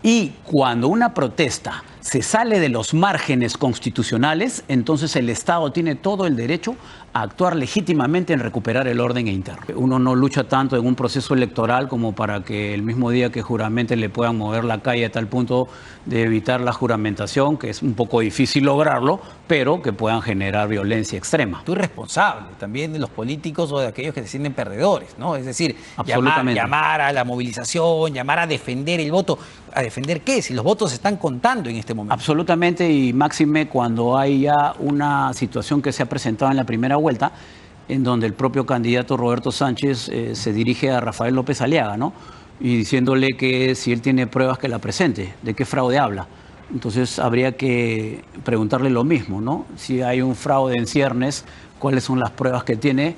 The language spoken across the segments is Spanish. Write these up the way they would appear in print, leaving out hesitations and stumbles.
Y cuando una protesta se sale de los márgenes constitucionales, entonces el Estado tiene todo el derecho a actuar legítimamente en recuperar el orden interno. Uno no lucha tanto en un proceso electoral como para que el mismo día que juramente le puedan mover la calle a tal punto de evitar la juramentación, que es un poco difícil lograrlo, pero que puedan generar violencia extrema. Tú eres responsable también de los políticos o de aquellos que se sienten perdedores, ¿no? Es decir, llamar a la movilización, llamar a defender el voto. ¿A defender qué? Si los votos se están contando en este momento. Absolutamente, y máxime cuando hay ya una situación que se ha presentado en la primera vuelta, en donde el propio candidato Roberto Sánchez se dirige a Rafael López Aliaga, ¿no? Y diciéndole que si él tiene pruebas que la presente, de qué fraude habla. Entonces habría que preguntarle lo mismo, ¿no? Si hay un fraude en ciernes, ¿cuáles son las pruebas que tiene?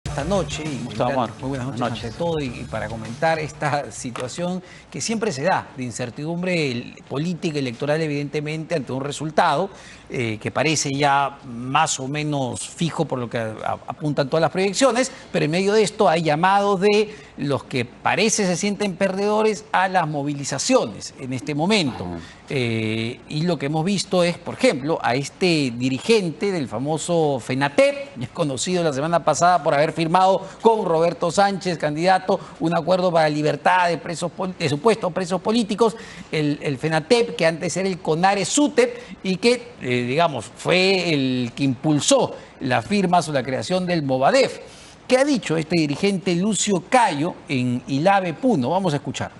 Esta noche, y muy buenas noches ante todo, y para comentar esta situación que siempre se da de incertidumbre política, electoral, evidentemente, ante un resultado que parece ya más o menos fijo por lo que apuntan todas las proyecciones, pero en medio de esto hay llamados de los que parece se sienten perdedores a las movilizaciones en este momento. Y lo que hemos visto es, por ejemplo, a este dirigente del famoso FENATEP, conocido la semana pasada por haber firmado con Roberto Sánchez, candidato, un acuerdo para la libertad de supuestos presos políticos, el FENATEP, que antes era el CONARE-SUTEP, y que, digamos, fue el que impulsó las firmas o la creación del Movadef. ¿Qué ha dicho este dirigente Lucio Cayo en Ilave Puno? Vamos a escuchar.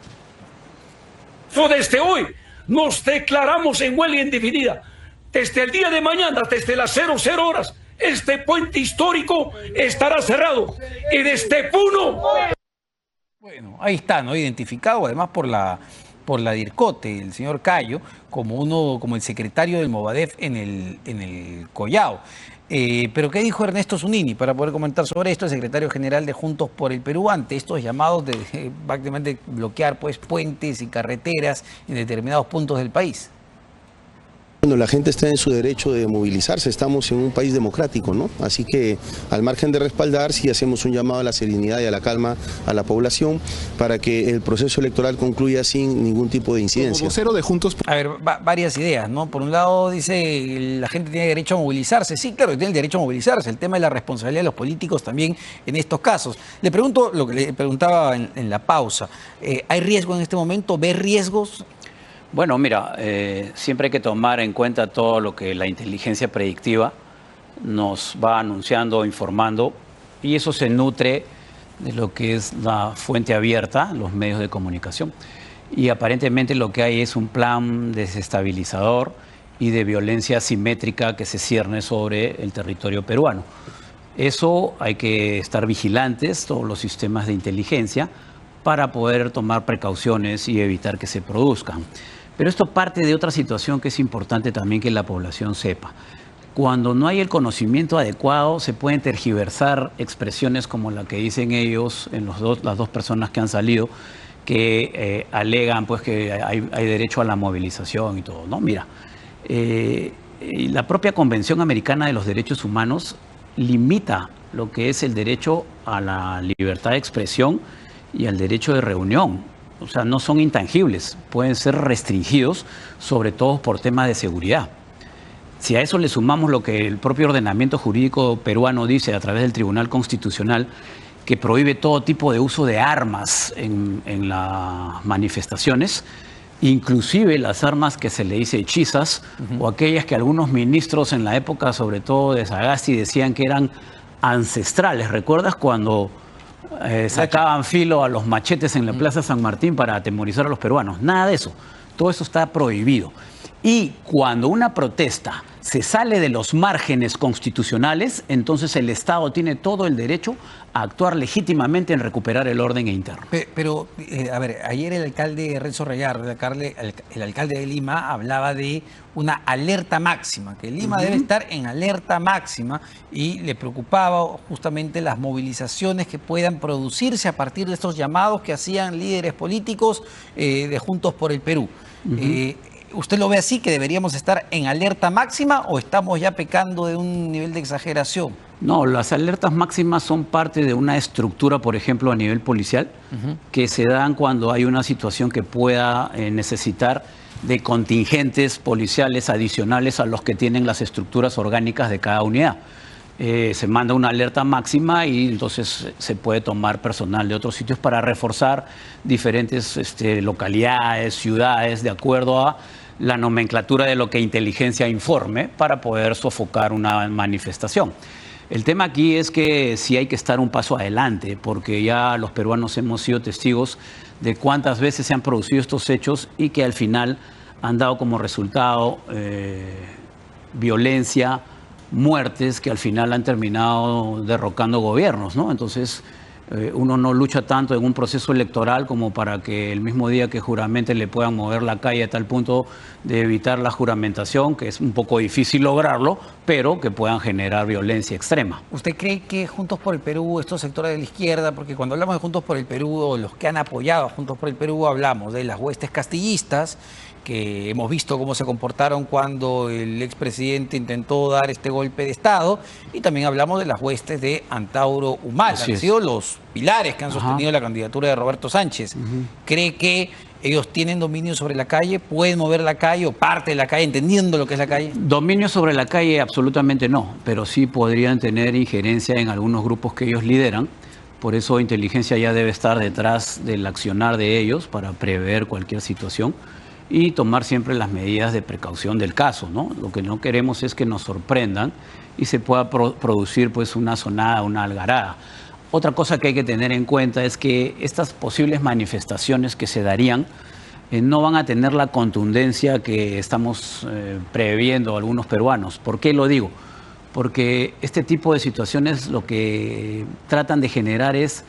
Desde hoy nos declaramos en huelga indefinida. Desde el día de mañana, desde las 00 horas, este puente histórico estará cerrado. Y desde Puno... Bueno, ahí está, ¿no? Identificado además por la DIRCOTE, el señor Cayo, como el secretario del Movadef en el Collao. Pero ¿qué dijo Ernesto Zunini para poder comentar sobre esto? El secretario general de Juntos por el Perú, ante estos llamados de prácticamente bloquear pues puentes y carreteras en determinados puntos del país. Bueno, la gente está en su derecho de movilizarse, estamos en un país democrático, ¿no? Así que al margen de respaldar, sí hacemos un llamado a la serenidad y a la calma a la población para que el proceso electoral concluya sin ningún tipo de incidencia. Como vocero de Juntos... A ver, varias ideas, ¿no? Por un lado dice la gente tiene derecho a movilizarse. Sí, claro, tiene el derecho a movilizarse. El tema de la responsabilidad de los políticos también en estos casos. Le pregunto lo que le preguntaba en la pausa. ¿Hay riesgo en este momento? ¿Ve riesgos? Bueno, mira, siempre hay que tomar en cuenta todo lo que la inteligencia predictiva nos va anunciando, informando, y eso se nutre de lo que es la fuente abierta, los medios de comunicación. Y aparentemente lo que hay es un plan desestabilizador y de violencia asimétrica que se cierne sobre el territorio peruano. Eso hay que estar vigilantes, todos los sistemas de inteligencia, para poder tomar precauciones y evitar que se produzcan. Pero esto parte de otra situación que es importante también que la población sepa. Cuando no hay el conocimiento adecuado, se pueden tergiversar expresiones como la que dicen ellos, en las dos personas que han salido, que alegan pues, que hay derecho a la movilización y todo, ¿no? Mira, la propia Convención Americana de los Derechos Humanos limita lo que es el derecho a la libertad de expresión y al derecho de reunión. O sea, no son intangibles, pueden ser restringidos, sobre todo por temas de seguridad. Si a eso le sumamos lo que el propio ordenamiento jurídico peruano dice a través del Tribunal Constitucional, que prohíbe todo tipo de uso de armas en las manifestaciones, inclusive las armas que se le dice hechizas, o aquellas que algunos ministros en la época, sobre todo de Sagasti, decían que eran ancestrales. ¿Recuerdas cuando sacaban filo a los machetes en la Plaza San Martín para atemorizar a los peruanos? Nada de eso. Todo eso está prohibido. Y cuando una protesta se sale de los márgenes constitucionales, entonces el Estado tiene todo el derecho a actuar legítimamente en recuperar el orden interno. Pero a ver, ayer el alcalde Renzo Regalado, el alcalde de Lima, hablaba de una alerta máxima, que Lima debe estar en alerta máxima, y le preocupaba justamente las movilizaciones que puedan producirse a partir de estos llamados que hacían líderes políticos de Juntos por el Perú. ¿Usted lo ve así, que deberíamos estar en alerta máxima, o estamos ya pecando de un nivel de exageración? No, las alertas máximas son parte de una estructura, por ejemplo, a nivel policial, que se dan cuando hay una situación que pueda necesitar de contingentes policiales adicionales a los que tienen las estructuras orgánicas de cada unidad. Se manda una alerta máxima y entonces se puede tomar personal de otros sitios para reforzar diferentes localidades, ciudades, de acuerdo a la nomenclatura de lo que inteligencia informe para poder sofocar una manifestación. El tema aquí es que sí hay que estar un paso adelante, porque ya los peruanos hemos sido testigos de cuántas veces se han producido estos hechos y que al final han dado como resultado violencia, muertes que al final han terminado derrocando gobiernos, ¿no? Entonces, uno no lucha tanto en un proceso electoral como para que el mismo día que juramente le puedan mover la calle a tal punto de evitar la juramentación, que es un poco difícil lograrlo, pero que puedan generar violencia extrema. ¿Usted cree que Juntos por el Perú, estos sectores de la izquierda, porque cuando hablamos de Juntos por el Perú o los que han apoyado a Juntos por el Perú, hablamos de las huestes castillistas, que hemos visto cómo se comportaron cuando el expresidente intentó dar este golpe de Estado, y también hablamos de las huestes de Antauro Humala, han sido los pilares que han sostenido la candidatura de Roberto Sánchez? ¿Cree que ellos tienen dominio sobre la calle, pueden mover la calle o parte de la calle, entendiendo lo que es la calle? Dominio sobre la calle absolutamente no, pero sí podrían tener injerencia en algunos grupos que ellos lideran. Por eso inteligencia ya debe estar detrás del accionar de ellos para prever cualquier situación y tomar siempre las medidas de precaución del caso, ¿no? Lo que no queremos es que nos sorprendan y se pueda producir pues una sonada, una algarada. Otra cosa que hay que tener en cuenta es que estas posibles manifestaciones que se darían no van a tener la contundencia que estamos previendo algunos peruanos. ¿Por qué lo digo? Porque este tipo de situaciones lo que tratan de generar es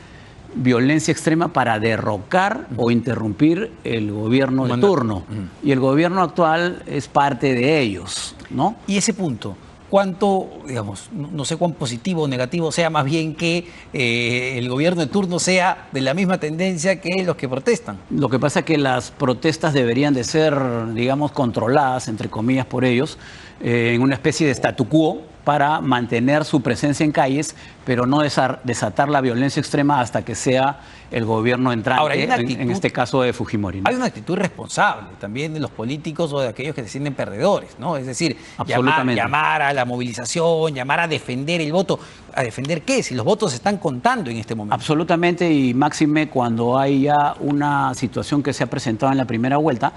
violencia extrema para derrocar o interrumpir el gobierno de turno. Y el gobierno actual es parte de ellos, ¿no? Y ese punto, ¿cuánto, digamos, no sé cuán positivo o negativo sea, más bien que el gobierno de turno sea de la misma tendencia que los que protestan? Lo que pasa es que las protestas deberían de ser, digamos, controladas, entre comillas, por ellos, en una especie de statu quo, para mantener su presencia en calles, pero no desatar la violencia extrema hasta que sea el gobierno entrante. Ahora, en este caso de Fujimori, ¿no? Hay una actitud responsable también de los políticos o de aquellos que se sienten perdedores, ¿no? Es decir, llamar a la movilización, llamar a defender el voto. ¿A defender qué? Si los votos se están contando en este momento. Absolutamente, y máxime cuando hay ya una situación que se ha presentado en la primera vuelta,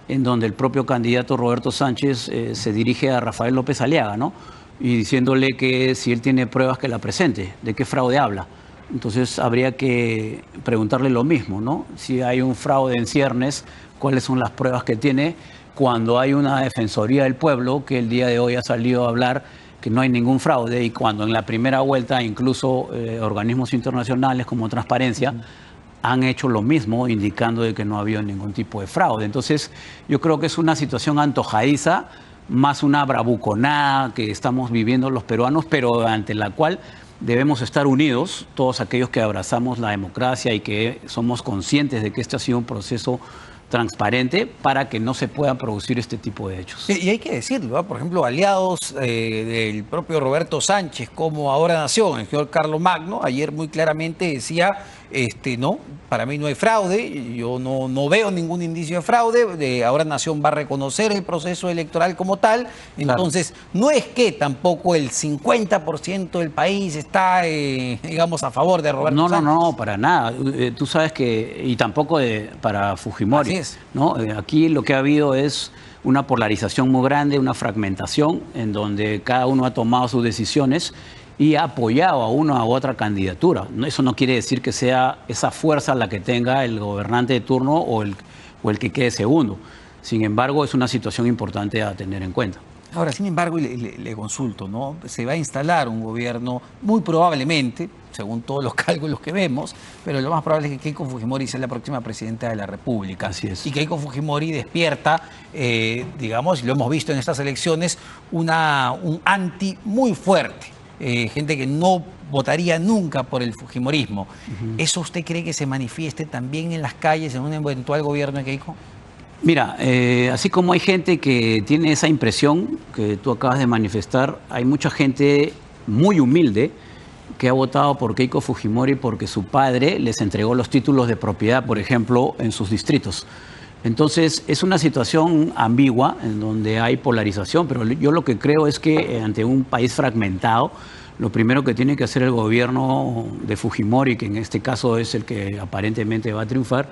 en donde el propio candidato Roberto Sánchez se dirige a Rafael López Aliaga, ¿no? Y diciéndole que si él tiene pruebas que la presente, de qué fraude habla. Entonces habría que preguntarle lo mismo, ¿no? Si hay un fraude en ciernes, ¿cuáles son las pruebas que tiene? Cuando hay una Defensoría del Pueblo que el día de hoy ha salido a hablar que no hay ningún fraude, y cuando en la primera vuelta incluso organismos internacionales como Transparencia han hecho lo mismo, indicando de que no había ningún tipo de fraude. Entonces yo creo que es una situación antojadiza, más una bravuconada que estamos viviendo los peruanos, pero ante la cual debemos estar unidos, todos aquellos que abrazamos la democracia y que somos conscientes de que este ha sido un proceso transparente para que no se puedan producir este tipo de hechos. Y hay que decirlo, ¿eh? Por ejemplo, aliados del propio Roberto Sánchez, como Ahora Nación, el señor Carlos Magno, ayer muy claramente decía, no, para mí no hay fraude, yo no veo ningún indicio de fraude, Ahora Nación va a reconocer el proceso electoral como tal, entonces no es que tampoco el 50% del país está, digamos, a favor de Roberto Sánchez. No, para nada, tú sabes que, y tampoco para Fujimori. Así es. ¿No? Aquí lo que ha habido es una polarización muy grande, una fragmentación en donde cada uno ha tomado sus decisiones y ha apoyado a una u otra candidatura. Eso no quiere decir que sea esa fuerza la que tenga el gobernante de turno o el que quede segundo. Sin embargo, es una situación importante a tener en cuenta. Ahora, sin embargo, le consulto, ¿no? Se va a instalar un gobierno muy probablemente, según todos los cálculos que vemos, pero lo más probable es que Keiko Fujimori sea la próxima presidenta de la República. Así es. Y Keiko Fujimori despierta, digamos, y lo hemos visto en estas elecciones, un anti muy fuerte. Gente que no votaría nunca por el fujimorismo. ¿Eso usted cree que se manifieste también en las calles en un eventual gobierno de Keiko? Mira, así como hay gente que tiene esa impresión que tú acabas de manifestar, hay mucha gente muy humilde que ha votado por Keiko Fujimori porque su padre les entregó los títulos de propiedad, por ejemplo, en sus distritos. Entonces, es una situación ambigua en donde hay polarización, pero yo lo que creo es que ante un país fragmentado, lo primero que tiene que hacer el gobierno de Fujimori, que en este caso es el que aparentemente va a triunfar,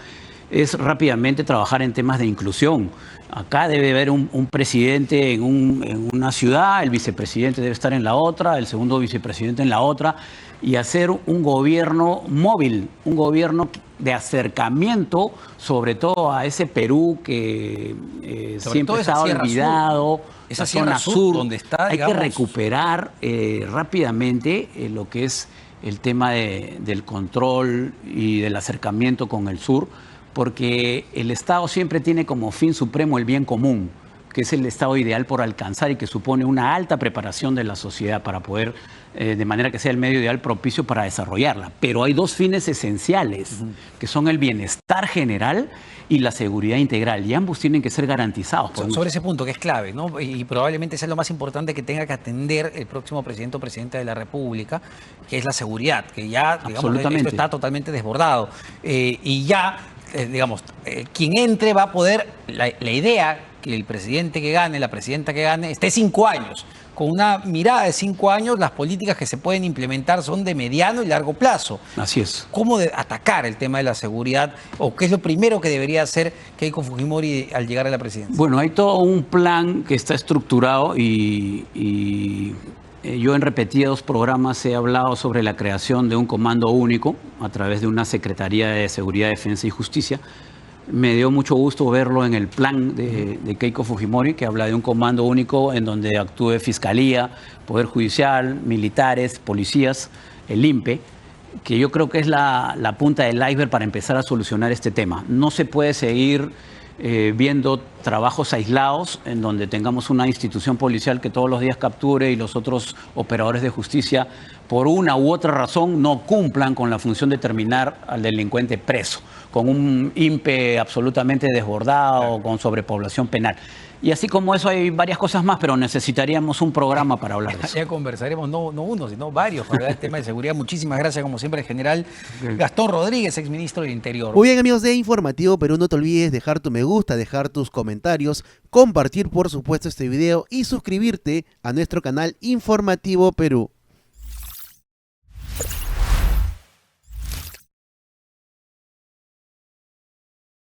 es rápidamente trabajar en temas de inclusión. Acá debe haber un presidente en una ciudad, el vicepresidente debe estar en la otra, el segundo vicepresidente en la otra, y hacer un gobierno móvil, un gobierno de acercamiento, sobre todo a ese Perú que siempre estaba olvidado, esa zona sur, donde está, hay que recuperar rápidamente lo que es el tema del control y del acercamiento con el sur, porque el Estado siempre tiene como fin supremo el bien común, que es el estado ideal por alcanzar y que supone una alta preparación de la sociedad para poder, de manera que sea el medio ideal propicio para desarrollarla. Pero hay dos fines esenciales, que son el bienestar general y la seguridad integral, y ambos tienen que ser garantizados. Sobre ese punto, que es clave, ¿no? Y probablemente sea lo más importante que tenga que atender el próximo presidente o presidenta de la República, que es la seguridad, que ya, digamos, esto está totalmente desbordado. Y ya, digamos, quien entre va a poder, la idea que el presidente que gane, la presidenta que gane, esté 5 años. Con una mirada de 5 años, las políticas que se pueden implementar son de mediano y largo plazo. Así es. ¿Cómo atacar el tema de la seguridad? ¿O qué es lo primero que debería hacer Keiko Fujimori al llegar a la presidencia? Bueno, hay todo un plan que está estructurado y yo en repetidos programas he hablado sobre la creación de un comando único a través de una Secretaría de Seguridad, Defensa y Justicia. Me dio mucho gusto verlo en el plan de Keiko Fujimori, que habla de un comando único en donde actúe Fiscalía, Poder Judicial, militares, policías, el INPE, que yo creo que es la punta del iceberg para empezar a solucionar este tema. No se puede seguir viendo trabajos aislados en donde tengamos una institución policial que todos los días capture y los otros operadores de justicia por una u otra razón no cumplan con la función de terminar al delincuente preso, con un INPE absolutamente desbordado, con sobrepoblación penal. Y así como eso hay varias cosas más, pero necesitaríamos un programa para hablar de eso. Ya conversaremos, no uno, sino varios, para hablar del tema de seguridad. Muchísimas gracias, como siempre, el general Gastón Rodríguez, exministro del Interior. Muy bien, amigos de Informativo Perú, no te olvides dejar tu me gusta, dejar tus comentarios, compartir, por supuesto, este video y suscribirte a nuestro canal Informativo Perú.